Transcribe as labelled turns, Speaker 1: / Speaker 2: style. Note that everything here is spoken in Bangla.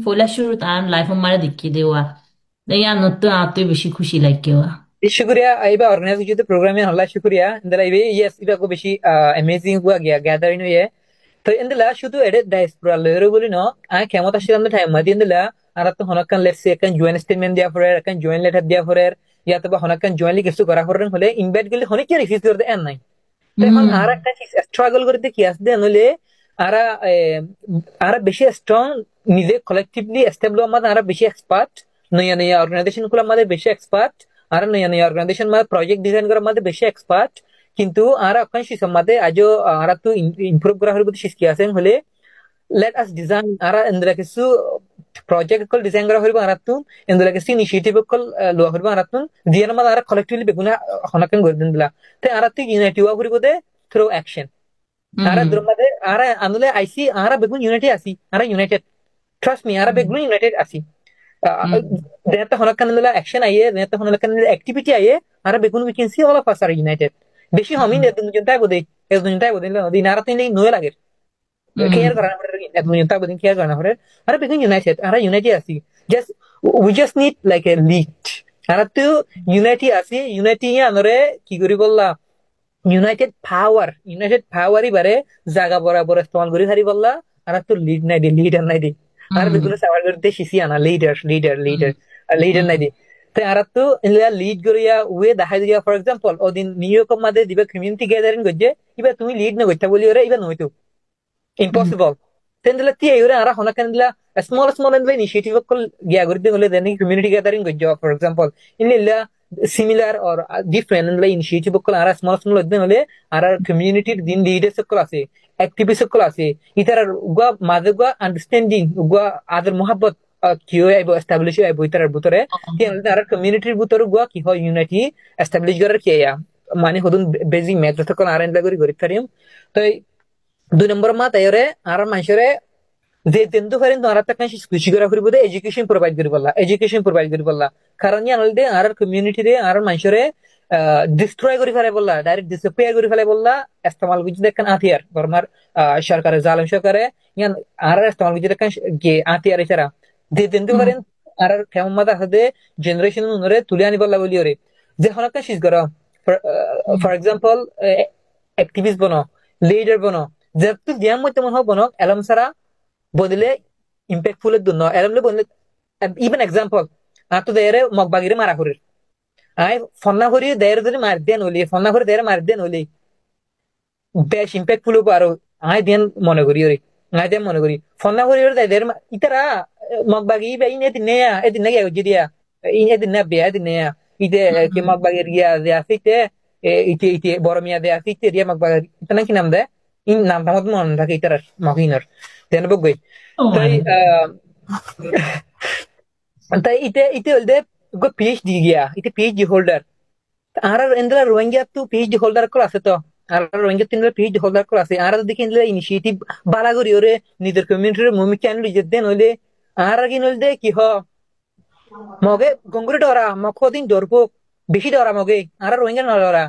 Speaker 1: পয়লা শুরুত আর লাইফ মারে দেখি দেওয়া এই আনন্দ তো আতই বেশি খুশি লাগেওয়া
Speaker 2: Shukriya, aiba organize with the program in Allah Shukriya. And the way, yes, it was beshi amazing work, yeah, gathering way. So in the last shoot to edit diaspora layer boli no, I came out of the time, Madi in the la, Arat Honakan, let's say, can join statement there for her, can join letter there for her, Yataba Honakan join like to Karahoran Hole, in bed Gil Honikir if you're the N9. Then on Ara struggle with the Kias, then Ole, Ara beshi strong, Nize collectively established Ara beshi expert, no yana organization Kula Mother beshi expert. আর নয়া নয়া অর্গানাইজেশন মানে প্রজেক্ট ডিজাইন করার মধ্যে বেশি এক্সপার্ট কিন্তু আর এখন শিসম মধ্যে আজও আর তো ইমপ্রুভ করা হলে বুঝি শিখি আছেন হলে লেট আস ডিজাইন আর এন্দ্রা কিছু প্রজেক্ট কল ডিজাইন করা হইব আর তো এন্দ্রা কিছু ইনিশিয়েটিভ কল লওয়া হইব আর তো দিয়ার মধ্যে আর কালেক্টিভলি বেগুনা হনাকেন করে দিন দিলা তাই আর তো ইউনাইটিভ হইব দে থ্রু অ্যাকশন আর দ্র মধ্যে আর আন্দোলে আইসি আর বেগুন ইউনাইটেড আসি আর ইউনাইটেড ট্রাস্ট মি আর বেগুন ইউনাইটেড আসি Detta honakanilla action aye, detta honakanilla activity aye, ara bekun we can see all of us are united. Beshi homin edun juntai bodai, edun juntai bodai la di naratin ni noe lager. Care karana pore edun juntai bodai care karana pore. Ara bekun united, ara unity asi. Just we just need like a lead. Ara tu unity asi, unity ya anore ki gori bolla united power i bare jaga bora bora istemal gori hari bolla ara tu lead nai di leader nai di. আর বেগুলো সাবার করতে শিশি আনা লিডার নাই দি তাই আর তো ইনলা লিড করিয়া ওয়ে দেখাই দিয়া ফর এক্সাম্পল ওদিন নিউ ইয়র্ক মধ্যে দিবা কমিউনিটি গ্যাদারিং গজে ইবা তুমি লিড না করতে বলি ওরে ইবা নইতো ইম্পসিবল তেন দিলা তি আইরে আর হনা কেন দিলা স্মল এন্ড ইনিশিয়েটিভ কল গিয়া করতে হলে দেন কমিউনিটি গ্যাদারিং গজে ফর এক্সাম্পল ইনলা similar or different and like initiative call আর স্মল দেন হলে আর কমিউনিটির দিন লিডারশিপ কল আছে activist সকল আছে ইতার উগা মাঝে উগা আন্ডারস্ট্যান্ডিং উগা আদার মোহাব্বত কি হয় আইব এস্টাবলিশ আইব ইতার ভিতরে কি আর কমিউনিটির ভিতরে উগা কি হয় ইউনিটি এস্টাবলিশ করার কি মানে হদুন বেজিক ম্যাথ সকল আর এন্ড লাগরি গরি তারিম তো দুই নম্বর মা তাইরে আর মানুষরে যে তেন্দু ফারিন তো আর একটা কাজ কৃষি করা করিব দে এডুকেশন প্রোভাইড করি বললা কারণ ইয়ান হলদে আর কমিউনিটি রে আর মানুষরে ডিস্ট্রয় করে ফেলে বললা ডাইরেক্ট ডিসঅ্যাপিয়ার করে ফেলে বললা ইস্তেমাল গুজি দেখেন আতিয়ার বর্মার সরকারে জালেম সরকারে ইয়ান আর ইস্তেমাল গুজি দেখেন কে আতিয়ার এছাড়া যে তেন্দু ফারিন আর কেমন মাথা হাতে জেনারেশন অনুরে তুলে আনি বললা বলি ওরে যে হলকা শিস করো ফর এক্সাম্পল অ্যাক্টিভিস্ট বনো লিডার বনো যে তুই জ্যাম মধ্যে মনে হোক বনো এলম সারা বদলে ইম্প্যাক্টফুল এর জন্য এরমলে বদলে ইভেন এক্সাম্পল আর তো দেরে মগবাগিরে মারা করে আই ফন্না করি দেরে যদি মার দেন হলি ফন্না করে দেরে মার দেন হলি বেশ ইম্প্যাক্টফুল হবো আরো আই দেন মনে করি ওরে আই দেন মনে করি ফন্না করি ওরে দেরে ইতারা মগবাগি বে ইনে দিন নেয়া এদিন নাকি জিদিয়া ইনে দিন না বে এদিন নেয়া ইতে কি মগবাগির গিয়া দে আসিতে ইতে বড় মিয়া দে আসিতে রিয়া মগবাগি ইতনা কি নাম দে ইন নাম তামত মনে থাকে ইতারা মগিনার দেন বগই তাই তাই ইতে হলদে গো পিএইচডি গিয়া ইতে পিএইচডি হোল্ডার আর এন্দ্রা রোহিঙ্গা তো পিএইচডি হোল্ডার কল আছে তো আর রোহিঙ্গা তিন পিএইচডি হোল্ডার কল আছে আর দেখি ইন্দ্রা ইনিশিয়েটিভ বালা করি ওরে নিজের কমিউনিটির ভূমিকা আনলি যে দেন হইলে আর কি নইলে কি হ মগে গঙ্গুরে ডরা মখ দিন ডরবো বেশি ডরা মগে আর রোহিঙ্গা না ডরা